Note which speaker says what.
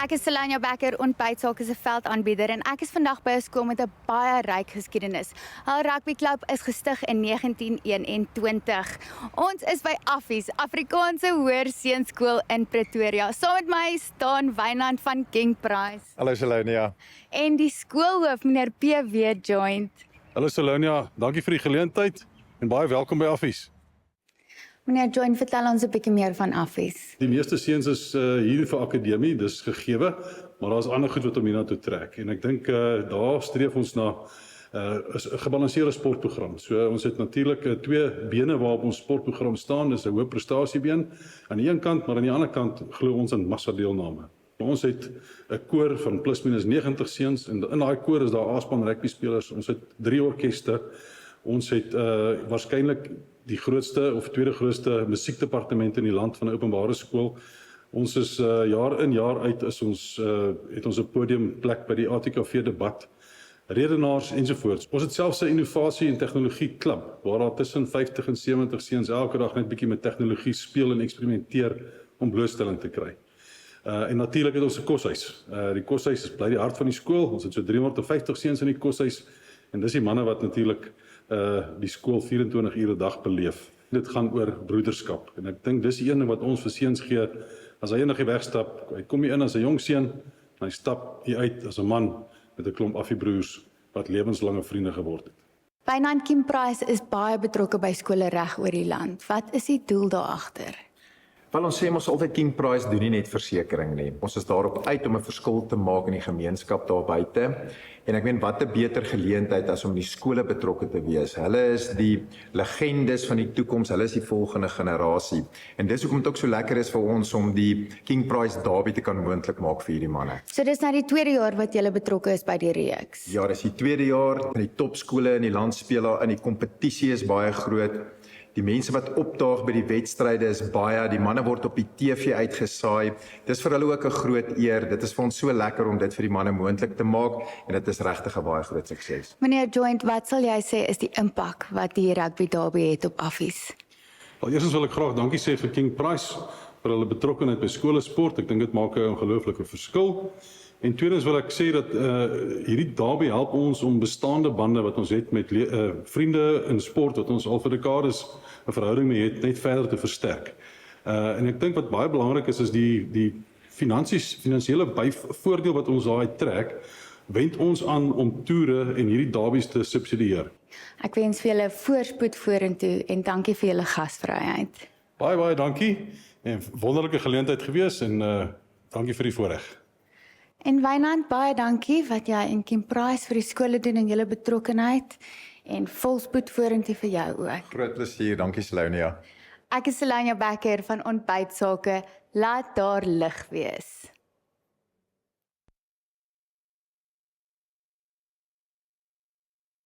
Speaker 1: Ek is Selanja Becker, Ontbytsake se veldaanbieder en ek is vandag by 'n skool met 'n baie ryk geskiedenis. Hul rugbyklub is gestig in 1921. Ons is by Affies, Afrikaanse Hoërseunskool in Pretoria. Saam met my staan Wynand van King Price
Speaker 2: Hallo Selanja.
Speaker 1: en die skoolhoof meneer PW Joint.
Speaker 3: Hallo Selanja, dankie vir die geleentheid en baie welkom by Affies.
Speaker 1: Meneer Joint, vertel ons 'n bietjie meer van Affies.
Speaker 3: Die meeste seuns is hier vir akademie, dis gegewe, maar daar's ander goed wat om hiernatoe trek. En ek dink daar streef ons na 'n gebalanseerde sportprogram. So ons het natuurlik twee bene waarop ons sportprogram staan, dis 'n hoë prestasiebeen aan die een kant, maar aan die ander kant glo ons in massa deelname. Ons het 'n koor van plus minus 90 seuns en in daai koor is daar A-span rugby spelers. Ons het 3 orkeste. Ons het waarskynlik die grootste of tweede grootste musiekdepartement in die land van 'n openbare skool. Ons is jaar in jaar uit het ons 'n podiumplek by die ATKV debat, redenaars ensovoorts. Ons het selfs 'n innovasie en tegnologie klub waar daar tussen 50 en 70 seuns elke dag net bietjie met tegnologie speel en eksperimenteer om blootstelling te kry. En natuurlik het ons 'n koshuis. Die koshuis bly die hart van die skool. Ons het so 350 seuns in die koshuis en dis die manne wat natuurlik die skool 24 ure 'n dag beleef. Dit gaan oor broederskap en ek dink dis die een ding wat ons vir seuns gee. As hy eendag wegstap, hy kom hier in as 'n jong seun en hy stap hier uit as 'n man met 'n klomp affiebroers wat lewenslange vriende geword het.
Speaker 1: Wynand King Price is baie betrokke by skole reg oor die land. Wat is die doel daar agter?
Speaker 2: Wel ons sê ons altyd King Price doen nie net versekering nie. Ons is daarop uit om 'n verskil te maak in die gemeenskap daar buite. En ek meen wat 'n beter geleentheid as om die skole betrokke te wees. Hulle is die legendes van die toekoms, hulle is die volgende generasie. En dis hoekom dit ook so lekker is vir ons om die King Price Derby te kan moontlik maak vir hierdie manne.
Speaker 1: So dis nou die tweede jaar wat jy betrokke is by die reeks.
Speaker 2: Ja, dis die tweede jaar. Die topskole in die land speel daar in. Die kompetisie is baie groot. Die mense wat opdaag by die wedstryde is baie, die manne word op die TV uitgesaai. Dis vir hulle ook 'n groot eer. Dit is vir ons so lekker om dit vir die manne moontlik te maak en dit is regtig 'n baie groot sukses.
Speaker 1: Meneer Joint, wat sal jy sê is die impak wat die rugby derby het op Affies?
Speaker 3: Wel, eerstens wil ek graag dankie sê vir King Price vir hulle betrokkenheid by skolesport. Ek dink dit maak 'n ongelooflike verskil. En tweedens wil ek sê dat hierdie derby help ons om bestaande bande wat ons het met vriende in sport wat ons al vir dekades 'n verhouding mee het, net verder te versterk. En ek dink wat baie belangrik is die finansiële voordeel wat ons daaruit trek, wend ons aan om toere en hierdie derbies te subsidieer.
Speaker 1: Ek wens vir julle voorspoed vorentoe en dankie vir julle gasvryheid.
Speaker 3: Baie dankie en wonderlike geleentheid gewees en dankie vir die voorreg.
Speaker 1: En Wynand, baie dankie wat jy en King Price vir die skole doen en julle betrokkenheid en volspoed vorentoe vir jou ook.
Speaker 2: Groot plesier, dankie Selanja.
Speaker 1: Ek is Selanja Becker van Ontbytsake. Laat daar lig wees.